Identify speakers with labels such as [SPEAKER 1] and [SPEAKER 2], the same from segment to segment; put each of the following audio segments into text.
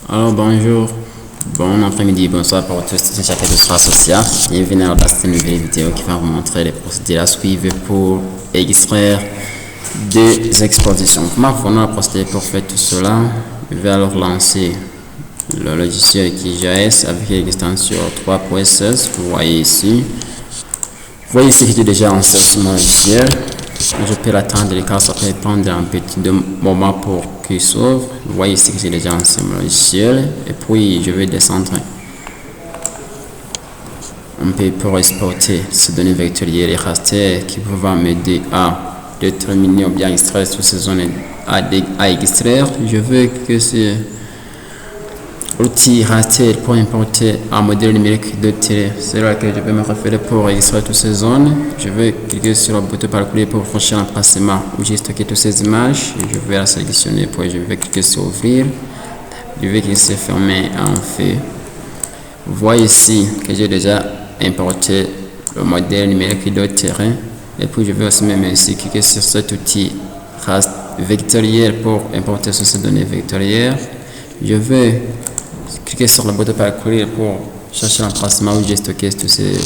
[SPEAKER 1] Alors bonjour, bon après-midi, bonsoir pour tous, c'est Jacques de Sera Social. Bienvenue dans cette nouvelle vidéo qui va vous montrer les procédures à suivre pour extraire des expositions. Comment faut-on procéder pour faire tout cela? Je vais alors lancer le logiciel QGIS avec l'extension 3.16. Vous voyez ici. Vous voyez ici que j'ai déjà lancé sur mon logiciel. Je peux l'attendre, car ça peut prendre un petit moment pour qu'il s'ouvre. Vous voyez ici que j'ai déjà lancé mon logiciel. Et puis, je vais descendre un peu pour exporter ces données vectorielles et raster qui vont m'aider à déterminer ou bien extraire toutes ces zones à extraire. Je veux que ce outil raster pour importer un modèle numérique de télé. C'est là que je vais me référer pour extraire toutes ces zones. Je vais cliquer sur le bouton parcourir pour franchir l'emplacement où j'ai stocké toutes ces images. Je vais la sélectionner, puis je vais cliquer sur ouvrir. Je vais cliquer sur fermer en fait. Vous voyez ici que j'ai déjà importé le modèle numérique de terrain. Et puis je vais aussi même ici cliquer sur cet outil vectoriel pour importer ces données vectorielles. Je vais cliquer sur le bouton parcourir pour chercher l'emplacement où j'ai stocké toutes ces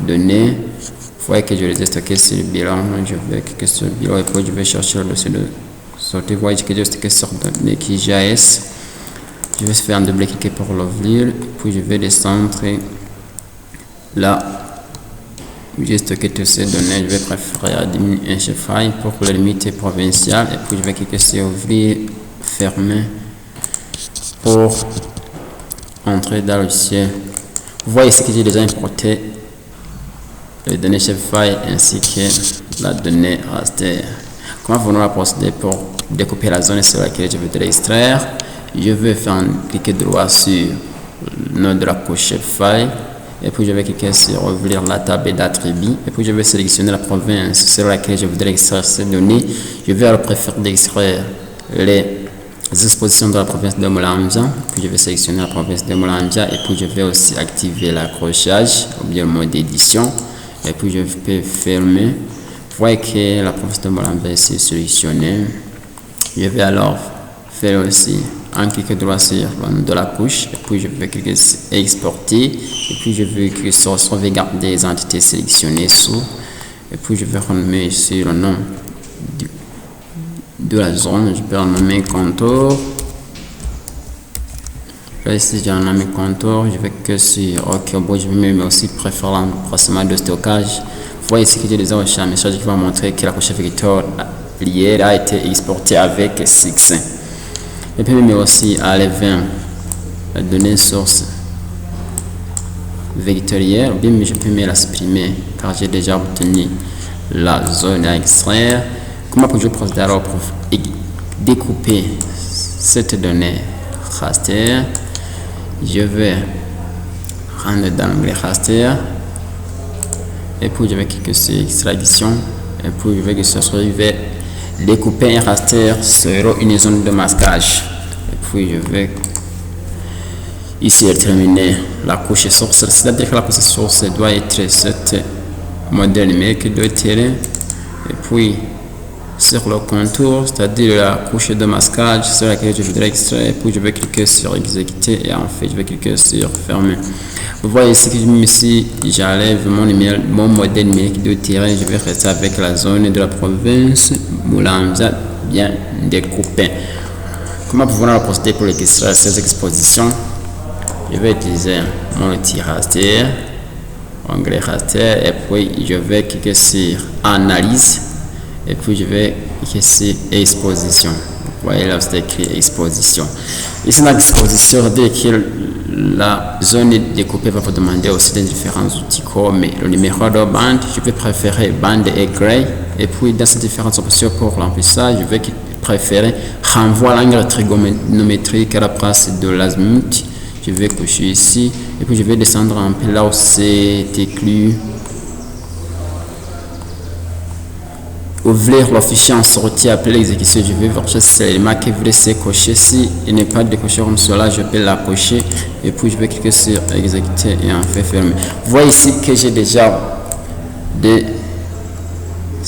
[SPEAKER 1] données. Vous voyez que je les ai stockées sur le bilan. Je vais cliquer sur le bilan et puis je vais chercher le dossier de sortie. Vous voyez que j'ai stocké sur données QGIS. Je vais faire un double-cliquer pour l'ouvrir. Puis je vais descendre là où j'ai stocké toutes ces données. Je vais préférer diminuer un file pour les limites provinciales. Et puis je vais cliquer sur ouvrir, fermer pour entrer dans le logiciel. Vous voyez ici que j'ai déjà importé les données file ainsi que la donnée raster. Comment va procéder pour découper la zone sur laquelle je voudrais extraire? Je vais faire un clic droit sur le nom de la couche file et puis je vais cliquer sur ouvrir la table d'attributs et puis je vais sélectionner la province sur laquelle je voudrais extraire ces données. Je vais alors préférer d'extraire les expositions de la province de Mulambya, puis je vais sélectionner la province de Mulambya et puis je vais aussi activer l'accrochage ou bien le mode d'édition et puis je peux fermer. Vous voyez que la province de Mulambya est sélectionnée. Je vais alors faire aussi un clic droit sur le nom de la couche et puis je vais cliquer sur exporter et puis je vais cliquer sur sauvegarder les entités sélectionnées sous et puis je vais renommer ici le nom de la zone. Je peux en nommer contour. Là ici j'ai un nommé contour. Je vais que sur OK. Bon, je vais même aussi préférer l'emplacement de stockage. Vous voyez ici que j'ai déjà reçu un message qui va montrer que la couche vectorielle liée a été exportée avec succès. Je peux même aussi aller vers la donnée source vectorielle. Bien, mais je peux me la supprimer car j'ai déjà obtenu la zone à extraire. Comment je procède alors pour découper cette donnée raster? Je vais rendre dans l'onglet raster et puis je vais cliquer sur extraction et puis je vais cliquer sur découper un raster sur une zone de masquage et puis je vais ici terminer la couche source, c'est-à-dire que la couche source doit être cette modèle numérique de terrain et puis sur le contour, c'est-à-dire la couche de masquage sur laquelle je voudrais extraire, puis je vais cliquer sur exécuter et en fait je vais cliquer sur fermer. Vous voyez ici que ici j'enlève mon modèle numérique de terrain. Je vais rester avec la zone de la province Mulambya bien découpée. Comment pouvons-nous procéder pour extraire ces expositions? Je vais utiliser mon outil raster, onglet raster et puis je vais cliquer sur analyse. Et puis je vais cliquer sur exposition. Vous voyez là c'est écrit exposition. Ici dans l'exposition, dès que la zone découpée va vous demander aussi des différents outils comme le numéro de bande. Je vais préférer bande et gray. Et puis dans ces différentes options pour l'emplissage, je vais préférer renvoi l'angle trigonométrique à la place de l'azimut. Je vais cocher ici et puis je vais descendre un peu là où c'est écrit. Ouvrir le fichier en sortie appelé exécution. Je vais voir si l'élément que vous laissez cocher. Si il n'est pas décoché comme cela, je peux la cocher et puis je vais cliquer sur exécuter et en fait fermer. Vous voyez ici que j'ai déjà des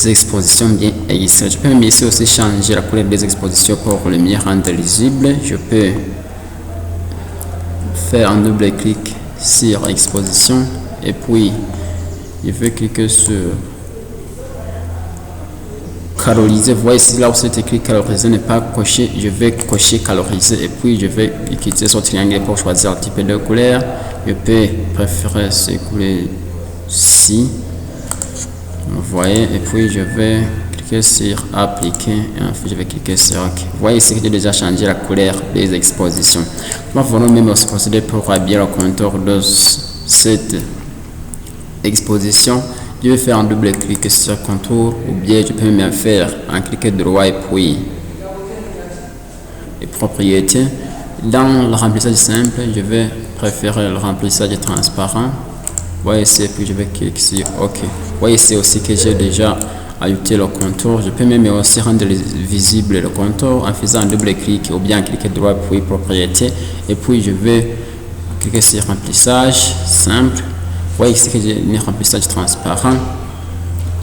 [SPEAKER 1] expositions bien extraites. Je peux même ici aussi changer la couleur des expositions pour le mieux rendre lisible. Je peux faire un double clic sur exposition et puis je vais cliquer sur caloriser. Vous voyez ici là où c'est écrit caloriser n'est pas coché, je vais cocher caloriser et puis je vais utiliser ce triangle pour choisir le type de couleur. Je peux préférer ces couleurs-ci, vous voyez, et puis je vais cliquer sur appliquer et ensuite je vais cliquer sur OK. Vous voyez ici que j'ai déjà changé la couleur des expositions. Nous allons même aussi procéder pour habiller le contour de cette exposition. Je vais faire un double clic sur contour ou bien je peux même faire un clic droit et puis les propriétés. Dans le remplissage simple, je vais préférer le remplissage transparent. Vous voyez ici, puis je vais cliquer sur OK. Vous voyez ici aussi que j'ai déjà ajouté le contour. Je peux même aussi rendre visible le contour en faisant un double clic ou bien cliquer droit puis propriété. Et puis je vais cliquer sur remplissage simple. Vous voyez ici que j'ai mis remplissage transparent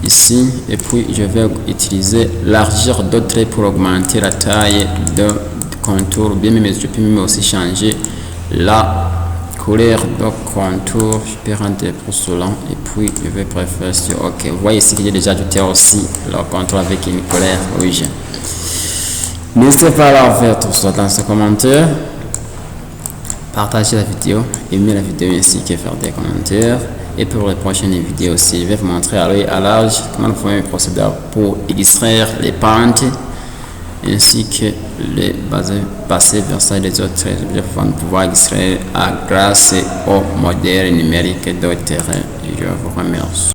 [SPEAKER 1] ici et puis je vais utiliser largeur de trait pour augmenter la taille de contour. Bien même je peux même aussi changer la couleur de contour. Je peux rendre pour cela et puis je vais préférer sur OK. Vous voyez ici que j'ai déjà ajouté aussi le contour avec une couleur rouge. N'hésitez pas à la faire tout ça dans ce commentaire. Partagez la vidéo, aimez la vidéo ainsi que faire des commentaires. Et pour les prochaines vidéos aussi, je vais vous montrer à l'œil à l'âge comment vous pouvez procéder pour extraire les pentes ainsi que les passer vers ça les autres objets pour pouvoir extraire grâce au modèle numérique de terrain. Je vous remercie.